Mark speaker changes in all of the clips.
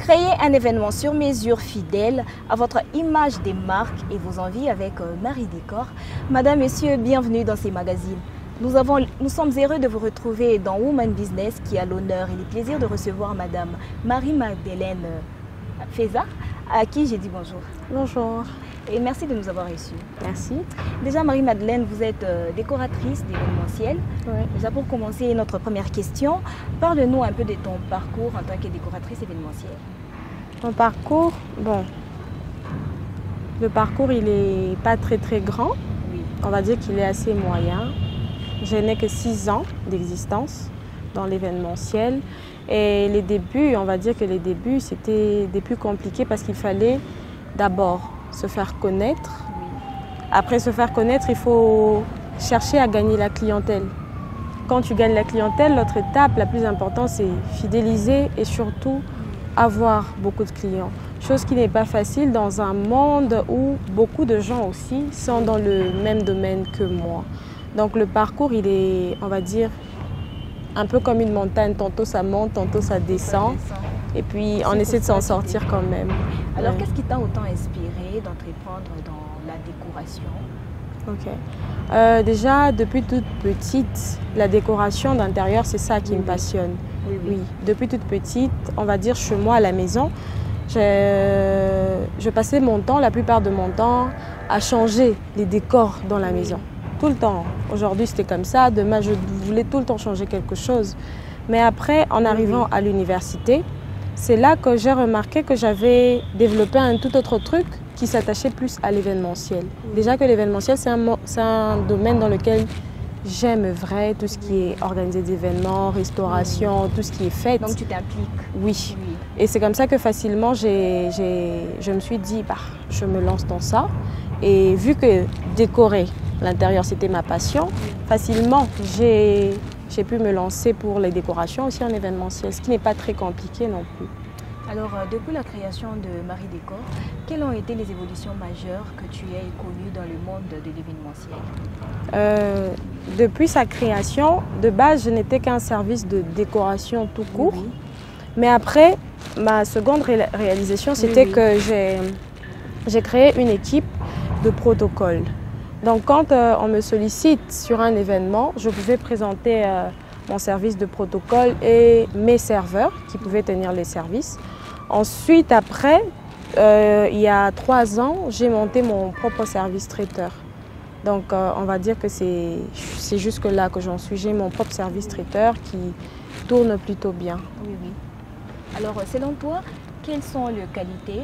Speaker 1: Créer un événement sur mesure fidèle à votre image des marques et vos envies avec Marie Décor. Madame, Messieurs, bienvenue dans ces magazines. Nous sommes heureux de vous retrouver dans Woman Business qui a l'honneur et le plaisir de recevoir Madame Marie-Madeleine Feza, à qui j'ai dit bonjour.
Speaker 2: Bonjour.
Speaker 1: Et merci de nous avoir reçus.
Speaker 2: Merci.
Speaker 1: Déjà, Marie-Madeleine, vous êtes décoratrice d'événementiel.
Speaker 2: Oui.
Speaker 1: Déjà, pour commencer notre première question, parle-nous un peu de ton parcours en tant que décoratrice événementielle.
Speaker 2: Mon parcours, bon, le parcours, il n'est pas très grand.
Speaker 1: Oui.
Speaker 2: On va dire qu'il est assez moyen. Je n'ai que 6 ans d'existence dans l'événementiel. Et les débuts, on va dire que les débuts, c'était des plus compliqués parce qu'il fallait d'abord se faire connaître. Après se faire connaître, il faut chercher à gagner la clientèle. Quand tu gagnes la clientèle, l'autre étape la plus importante, c'est fidéliser et surtout avoir beaucoup de clients. Chose qui n'est pas facile dans un monde où beaucoup de gens aussi sont dans le même domaine que moi. Donc le parcours, il est, on va dire, un peu comme une montagne. Tantôt ça monte, tantôt ça descend. Et puis on essaie de s'en sortir quand même.
Speaker 1: Alors
Speaker 2: Ouais.
Speaker 1: qu'est-ce qui t'a autant inspiré d'entreprendre dans la décoration?
Speaker 2: Ok. Déjà, depuis toute petite, la décoration d'intérieur, c'est ça qui me passionne. Oui, depuis toute petite, on va dire chez moi à la maison, je passais mon temps, la plupart de mon temps, à changer les décors dans la maison. Tout le temps. Aujourd'hui, c'était comme ça. Demain, je voulais tout le temps changer quelque chose. Mais après, en arrivant à l'université, c'est là que j'ai remarqué que j'avais développé un tout autre truc qui s'attachait plus à l'événementiel. Déjà que l'événementiel, c'est un domaine dans lequel j'aime vrai tout ce qui est organisé d'événements, restauration, tout ce qui est fête.
Speaker 1: Donc tu t'impliques?
Speaker 2: Oui. Et c'est comme ça que facilement, je me suis dit, bah, je me lance dans ça. Et vu que décorer l'intérieur, c'était ma passion, facilement, j'ai pu me lancer pour les décorations aussi en événementiel, ce qui n'est pas très compliqué non plus.
Speaker 1: Alors, depuis la création de Marie Décor, quelles ont été les évolutions majeures que tu aies connues dans le monde de l'événementiel?
Speaker 2: Depuis sa création, de base, je n'étais qu'un service de décoration tout court.
Speaker 1: Oui.
Speaker 2: Mais après, ma seconde réalisation, c'était que j'ai créé une équipe de protocole. Donc, quand on me sollicite sur un événement, je pouvais présenter mon service de protocole et mes serveurs qui pouvaient tenir les services. Ensuite, après, il y a 3 ans, j'ai monté mon propre service traiteur. Donc, on va dire que c'est jusque-là que j'en suis. J'ai mon propre service traiteur qui tourne plutôt bien.
Speaker 1: Oui. Alors, selon toi, quelles sont les qualités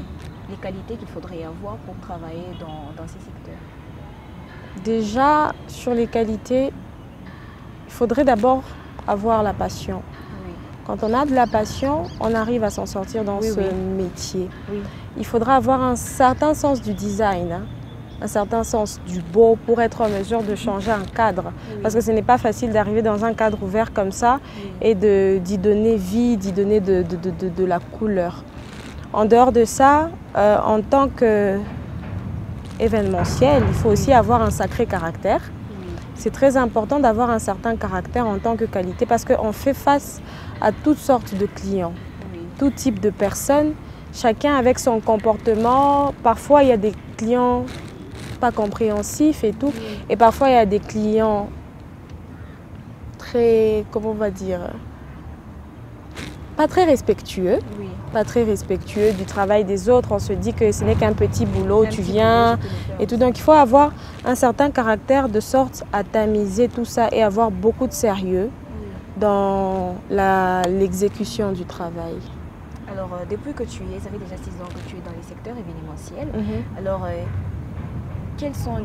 Speaker 1: qu'il faudrait avoir pour travailler dans ces secteurs?
Speaker 2: Déjà, sur les qualités, il faudrait d'abord avoir la passion.
Speaker 1: Oui.
Speaker 2: Quand on a de la passion, on arrive à s'en sortir dans ce métier.
Speaker 1: Oui.
Speaker 2: Il faudra avoir un certain sens du design, un certain sens du beau pour être en mesure de changer un cadre. Parce que ce n'est pas facile d'arriver dans un cadre ouvert comme ça et d'y donner vie, d'y donner de la couleur. En dehors de ça, en tant qu'événementiel, il faut aussi avoir un sacré caractère. C'est très important d'avoir un certain caractère en tant que qualité parce qu'on fait face à toutes sortes de clients, tout type de personnes, chacun avec son comportement. Parfois, il y a des clients pas compréhensifs et tout, et parfois, il y a des clients très, comment on va dire, pas très respectueux. Pas très respectueux du travail des autres. On se dit que ce n'est qu'un petit boulot, tu viens et tout. Donc il faut avoir un certain caractère de sorte à tamiser tout ça et avoir beaucoup de sérieux dans l'exécution du travail.
Speaker 1: Alors, depuis que ça fait déjà 6 ans que tu es dans les secteurs événementiels, alors quelles sont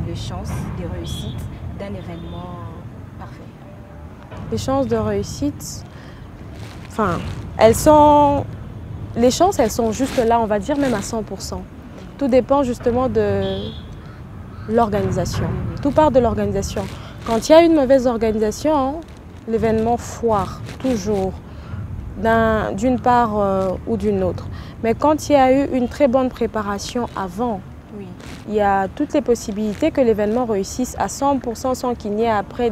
Speaker 1: les chances de réussite d'un événement parfait?
Speaker 2: Les chances de réussite, enfin, les chances, elles sont juste là, on va dire même à 100%. Tout dépend justement de l'organisation. Tout part de l'organisation. Quand il y a une mauvaise organisation, l'événement foire toujours, d'une part ou d'une autre. Mais quand il y a eu une très bonne préparation avant, il y a toutes les possibilités que l'événement réussisse à 100% sans qu'il n'y ait après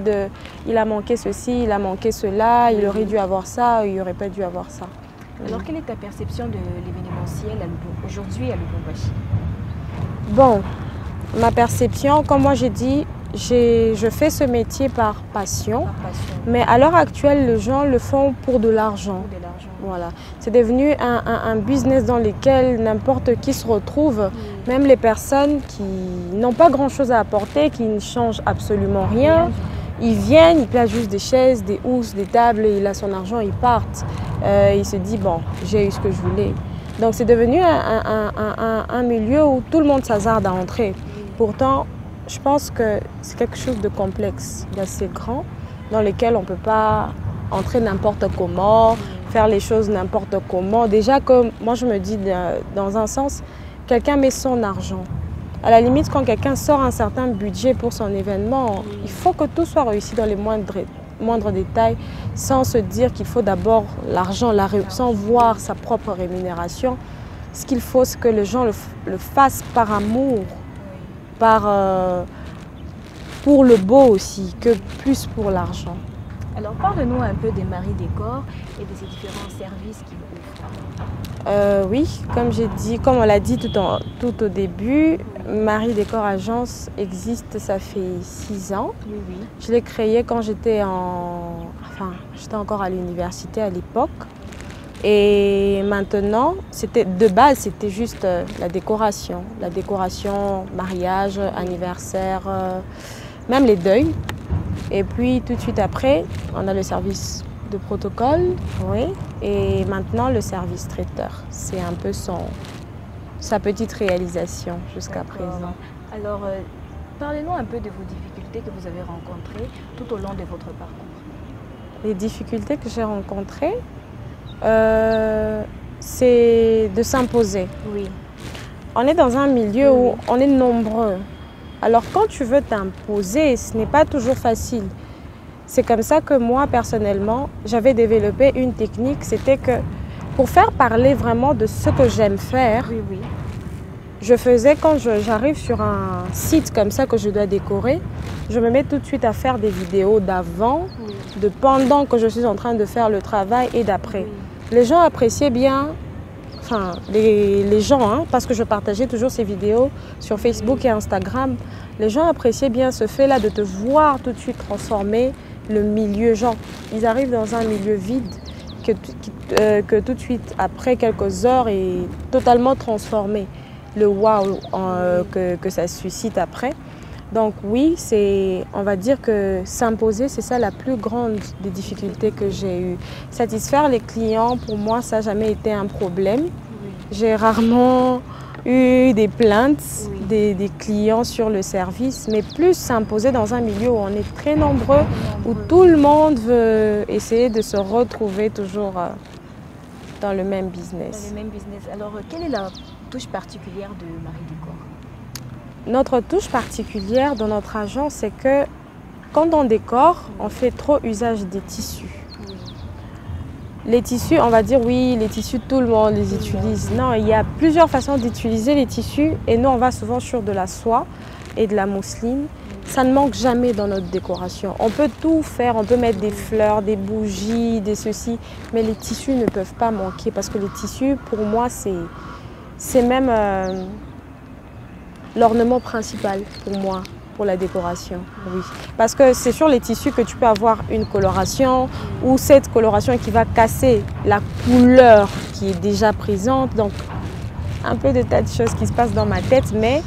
Speaker 2: il a manqué ceci, il a manqué cela, il aurait dû avoir ça, il n'aurait pas dû avoir ça.
Speaker 1: Alors, quelle est ta perception de l'événementiel aujourd'hui à Lubumbashi?
Speaker 2: Bon, ma perception, comme moi j'ai dit, je fais ce métier par passion. Mais à l'heure actuelle, les gens le font pour de l'argent. Voilà. C'est devenu un business dans lequel n'importe qui se retrouve, même les personnes qui n'ont pas grand-chose à apporter, qui ne changent absolument rien. Ils viennent, ils placent juste des chaises, des housses, des tables, et il a son argent, ils partent. Il se dit, bon, j'ai eu ce que je voulais. Donc c'est devenu un milieu où tout le monde s'hasarde à entrer. Pourtant, je pense que c'est quelque chose de complexe, d'assez grand, dans lequel on ne peut pas entrer n'importe comment, faire les choses n'importe comment. Déjà, comme moi je me dis, dans un sens, quelqu'un met son argent. À la limite, quand quelqu'un sort un certain budget pour son événement, il faut que tout soit réussi dans les moindres détails, sans se dire qu'il faut d'abord l'argent, sans voir sa propre rémunération. Ce qu'il faut, c'est que les gens le fassent par amour, pour le beau aussi, que plus pour l'argent.
Speaker 1: Alors parle-nous un peu des Marie Décor et de ces différents services qu'ils offrent.
Speaker 2: Oui, comme on l'a dit tout au début, Marie Décor Agence existe, ça fait 6 ans.
Speaker 1: Oui.
Speaker 2: Je l'ai créée quand j'étais encore à l'université à l'époque. Et maintenant, de base, c'était juste la décoration, mariage, anniversaire, même les deuils. Et puis tout de suite après, on a le service de protocole, oui, et maintenant le service traiteur. C'est un peu sa petite réalisation jusqu'à présent.
Speaker 1: Alors, parlez-nous un peu de vos difficultés que vous avez rencontrées tout au long de votre parcours.
Speaker 2: Les difficultés que j'ai rencontrées, c'est de s'imposer.
Speaker 1: Oui.
Speaker 2: On est dans un milieu où on est nombreux. Alors quand tu veux t'imposer, ce n'est pas toujours facile. C'est comme ça que moi, personnellement, j'avais développé une technique. C'était que pour faire parler vraiment de ce que j'aime faire, je faisais, quand j'arrive sur un site comme ça que je dois décorer, je me mets tout de suite à faire des vidéos d'avant, de pendant que je suis en train de faire le travail et d'après. Les gens appréciaient bien, les gens, parce que je partageais toujours ces vidéos sur Facebook et Instagram, les gens appréciaient bien ce fait-là de te voir tout de suite transformer le milieu. Genre, ils arrivent dans un milieu vide que tout de suite, après quelques heures, est totalement transformé. Le wow que ça suscite après. Donc oui, on va dire que s'imposer, c'est ça la plus grande des difficultés que j'ai eues. Satisfaire les clients, pour moi, ça n'a jamais été un problème. J'ai rarement eu des plaintes des clients sur le service, mais plus s'imposer dans un milieu où on est très nombreux, où tout le monde veut essayer de se retrouver toujours dans le même business.
Speaker 1: Alors, quelle est la touche particulière de Marie Décor?
Speaker 2: Notre touche particulière dans notre agence, c'est que quand on décore, on fait trop usage des tissus. Les tissus, on va dire les tissus, tout le monde les utilise. Non, il y a plusieurs façons d'utiliser les tissus et nous, on va souvent sur de la soie et de la mousseline. Ça ne manque jamais dans notre décoration. On peut tout faire, on peut mettre des fleurs, des bougies, des ceci, mais les tissus ne peuvent pas manquer parce que les tissus, pour moi, c'est même l'ornement principal pour moi, pour la décoration, oui. Parce que c'est sur les tissus que tu peux avoir une coloration ou cette coloration qui va casser la couleur qui est déjà présente. Donc, un peu de tas de choses qui se passent dans ma tête, mais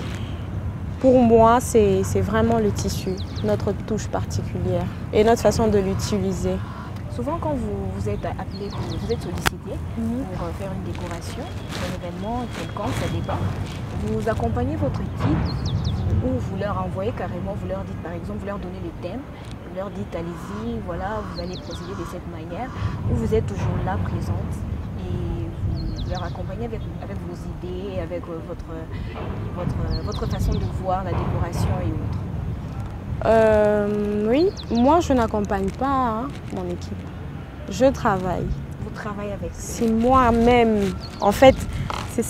Speaker 2: pour moi, c'est vraiment le tissu, notre touche particulière et notre façon de l'utiliser.
Speaker 1: Souvent, quand vous êtes appelé, vous êtes sollicité pour faire une décoration d'un événement quelconque, ça dépend. Vous accompagnez votre équipe ou vous leur envoyez carrément, vous leur dites par exemple, vous leur donnez le thème, vous leur dites allez-y, voilà, vous allez procéder de cette manière, ou vous êtes toujours là présente et vous leur accompagnez avec vos idées, avec votre façon de voir la décoration et autres.
Speaker 2: Oui, moi je n'accompagne pas mon équipe, je travaille.
Speaker 1: Vous travaillez avec eux?
Speaker 2: C'est moi-même, en fait. C'est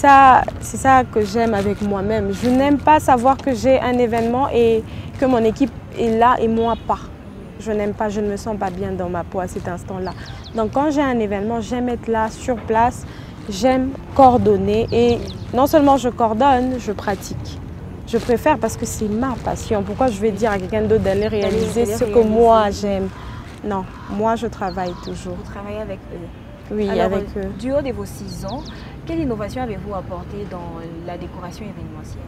Speaker 2: ça que j'aime avec moi-même. Je n'aime pas savoir que j'ai un événement et que mon équipe est là et moi pas. je n'aime pas, je ne me sens pas bien dans ma peau à cet instant-là. Donc quand j'ai un événement, j'aime être là, sur place, j'aime coordonner et non seulement je coordonne, je pratique. Je préfère parce que c'est ma passion. Pourquoi je vais dire à quelqu'un d'autre d'aller réaliser ce que moi j'aime? Non, moi je travaille toujours.
Speaker 1: Vous travaillez avec eux?
Speaker 2: Oui,
Speaker 1: alors,
Speaker 2: avec eux.
Speaker 1: Du haut de vos 6 ans, quelle innovation avez-vous apporté dans la décoration événementielle?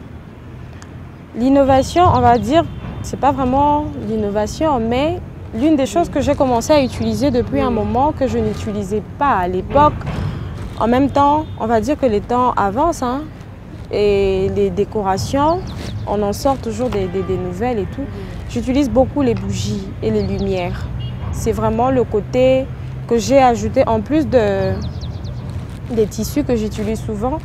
Speaker 2: L'innovation, on va dire, c'est pas vraiment l'innovation, mais l'une des choses que j'ai commencé à utiliser depuis un moment que je n'utilisais pas à l'époque. En même temps, on va dire que les temps avancent, hein, et les décorations, on en sort toujours des nouvelles et tout. J'utilise beaucoup les bougies et les lumières. C'est vraiment le côté que j'ai ajouté en plus des tissus que j'utilise souvent.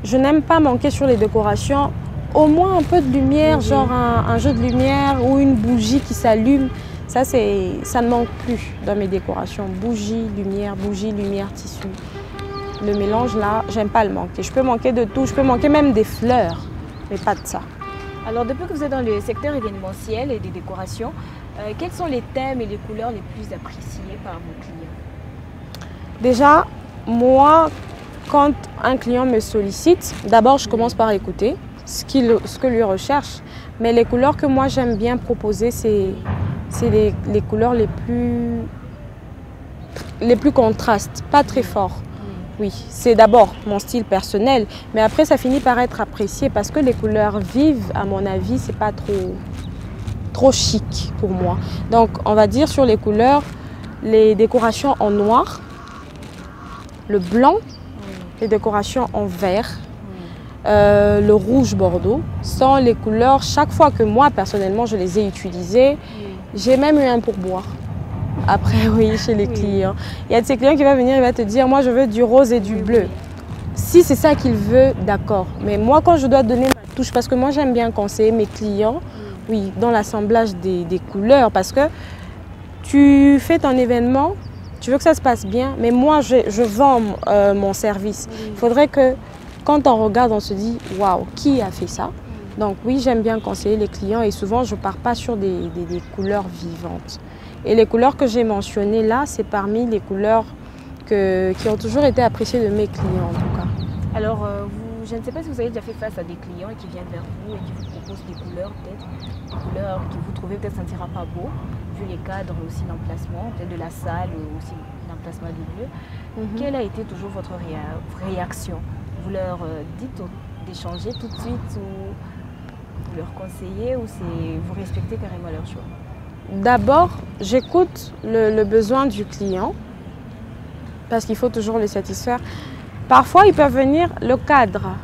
Speaker 2: Je n'aime pas manquer sur les décorations. Au moins un peu de lumière, genre un jeu de lumière ou une bougie qui s'allume. Ça ne manque plus dans mes décorations. Bougie, lumière, tissu. Le mélange là, j'aime pas le manquer. Je peux manquer de tout, je peux manquer même des fleurs, mais pas de ça.
Speaker 1: Alors depuis que vous êtes dans le secteur événementiel et des décorations, quels sont les thèmes et les couleurs les plus appréciés par vos clients?
Speaker 2: Déjà, moi, quand un client me sollicite, d'abord je commence par écouter ce que lui recherche. Mais les couleurs que moi j'aime bien proposer, c'est les couleurs les plus contrastes, pas très forts. Oui, c'est d'abord mon style personnel, mais après ça finit par être apprécié parce que les couleurs vives, à mon avis, c'est pas trop chic pour moi. Donc on va dire sur les couleurs, les décorations en noir, le blanc, les décorations en vert, le rouge bordeaux sont les couleurs, chaque fois que moi personnellement je les ai utilisées, j'ai même eu un pourboire. Après, oui, chez les clients. Il y a de ces clients qui vont venir, il va te dire, moi je veux du rose et du bleu. Si c'est ça qu'il veut, d'accord. Mais moi, quand je dois donner ma touche, parce que moi j'aime bien conseiller mes clients, oui, dans l'assemblage des couleurs, parce que tu fais ton événement, tu veux que ça se passe bien, mais moi je vends mon service. Il faudrait que quand on regarde, on se dit, waouh, qui a fait ça? Donc oui, j'aime bien conseiller les clients et souvent je ne pars pas sur des couleurs vivantes. Et les couleurs que j'ai mentionnées là, c'est parmi les couleurs qui ont toujours été appréciées de mes clients en tout cas.
Speaker 1: Alors, je ne sais pas si vous avez déjà fait face à des clients qui viennent vers vous et qui vous proposent des couleurs peut-être, des couleurs que vous trouvez peut-être sentira pas beau, vu les cadres aussi l'emplacement, peut-être de la salle ou aussi l'emplacement du lieu. Quelle a été toujours votre réaction? Vous leur dites d'échanger tout de suite ou vous leur conseillez ou vous respectez carrément leur choix?
Speaker 2: D'abord, j'écoute le besoin du client parce qu'il faut toujours le satisfaire. Parfois, ils peuvent venir, le cadre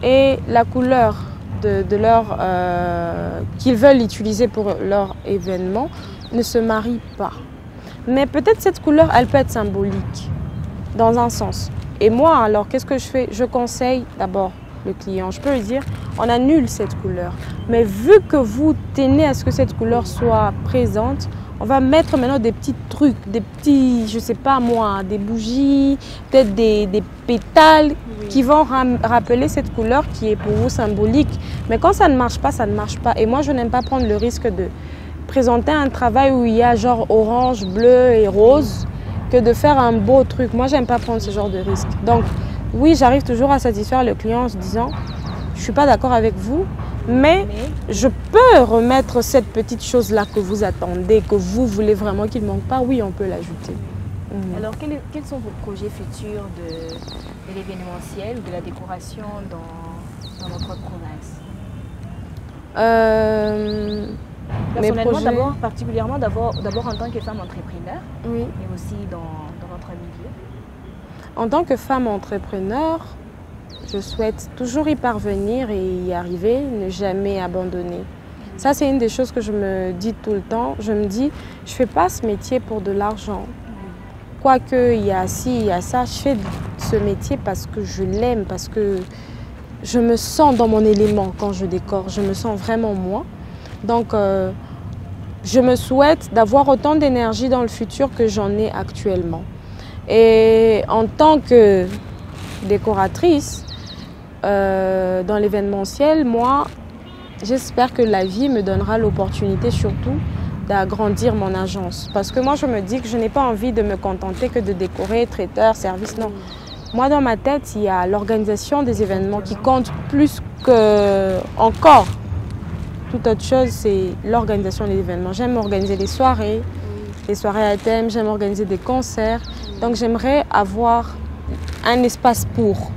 Speaker 2: et la couleur qu'ils veulent utiliser pour leur événement ne se marient pas. Mais peut-être cette couleur, elle peut être symbolique dans un sens. Et moi, alors, qu'est-ce que je fais? Je conseille d'abord le client. Je peux lui dire, on annule cette couleur. Mais vu que vous tenez à ce que cette couleur soit présente, on va mettre maintenant des petits trucs, des petits, je sais pas moi, des bougies, peut-être des pétales qui vont rappeler cette couleur qui est pour vous symbolique. Mais quand ça ne marche pas, ça ne marche pas. Et moi, je n'aime pas prendre le risque de présenter un travail où il y a genre orange, bleu et rose que de faire un beau truc. Moi, j'aime pas prendre ce genre de risque. Donc, oui, j'arrive toujours à satisfaire le client en se disant, je ne suis pas d'accord avec vous, mais je peux remettre cette petite chose-là que vous attendez, que vous voulez vraiment qu'il ne manque pas. Oui, on peut l'ajouter.
Speaker 1: Alors, quels sont vos projets futurs de l'événementiel ou de la décoration dans notre province? Personnellement, particulièrement d'abord en tant que femme entrepreneur, mais aussi dans votre milieu.
Speaker 2: En tant que femme entrepreneur, je souhaite toujours y parvenir et y arriver, ne jamais abandonner. Ça, c'est une des choses que je me dis tout le temps. Je me dis, je ne fais pas ce métier pour de l'argent. Quoique, il y a ci, il y a ça, je fais ce métier parce que je l'aime, parce que je me sens dans mon élément quand je décore. Je me sens vraiment moi. Donc, je me souhaite d'avoir autant d'énergie dans le futur que j'en ai actuellement. Et en tant que décoratrice, dans l'événementiel, moi, j'espère que la vie me donnera l'opportunité surtout d'agrandir mon agence. Parce que moi, je me dis que je n'ai pas envie de me contenter que de décorer, traiteur, service, non. Moi, dans ma tête, il y a l'organisation des événements qui compte plus que encore. Toute autre chose, c'est l'organisation des événements. J'aime organiser des soirées à thème, j'aime organiser des concerts. Donc, j'aimerais avoir un espace pour,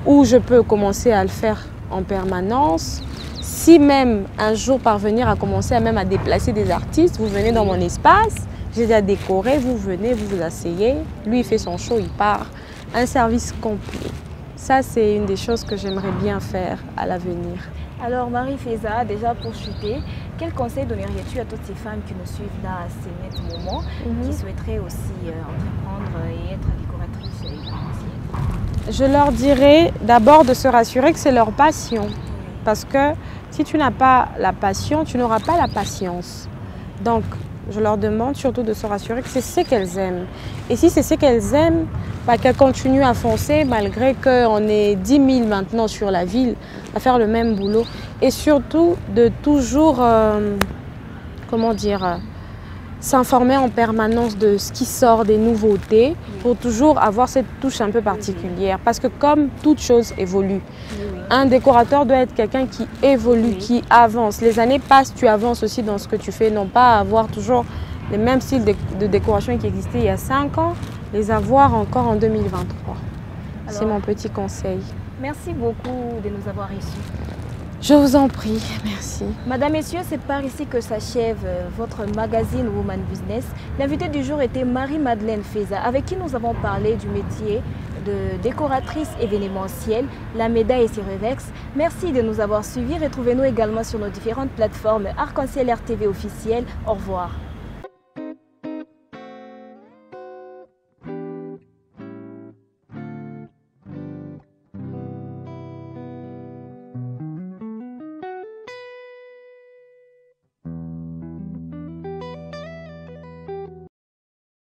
Speaker 2: où je peux commencer à le faire en permanence. Si même un jour parvenir à commencer à déplacer des artistes, vous venez dans mon espace, j'ai déjà décoré, vous venez, vous vous asseyez, lui il fait son show, il part. Un service complet. Ça, c'est une des choses que j'aimerais bien faire à l'avenir.
Speaker 1: Alors Marie Feza, déjà pour chuter, quel conseil donnerais-tu à toutes ces femmes qui nous suivent là à ces nets moments, qui souhaiteraient aussi entreprendre et être décoratrices événementielles?
Speaker 2: Je leur dirais d'abord de se rassurer que c'est leur passion. Parce que si tu n'as pas la passion, tu n'auras pas la patience. Donc, je leur demande surtout de se rassurer que c'est ce qu'elles aiment. Et si c'est ce qu'elles aiment, qu'elles continuent à foncer malgré qu'on est 10 000 maintenant sur la ville à faire le même boulot. Et surtout de toujours, s'informer en permanence de ce qui sort, des nouveautés, pour toujours avoir cette touche un peu particulière. Parce que comme toute chose évolue, un décorateur doit être quelqu'un qui évolue, qui avance. Les années passent, tu avances aussi dans ce que tu fais, non pas avoir toujours les mêmes styles de décoration qui existaient il y a 5 ans, les avoir encore en 2023. C'est mon petit conseil.
Speaker 1: Merci beaucoup de nous avoir reçus.
Speaker 2: Je vous en prie, merci.
Speaker 1: Madame, Messieurs, c'est par ici que s'achève votre magazine Woman Business. L'invitée du jour était Marie-Madeleine Feza, avec qui nous avons parlé du métier de décoratrice événementielle, la médaille et ses revex. Merci de nous avoir suivis. Retrouvez-nous également sur nos différentes plateformes Arc-en-Ciel RTV officiel. Au revoir.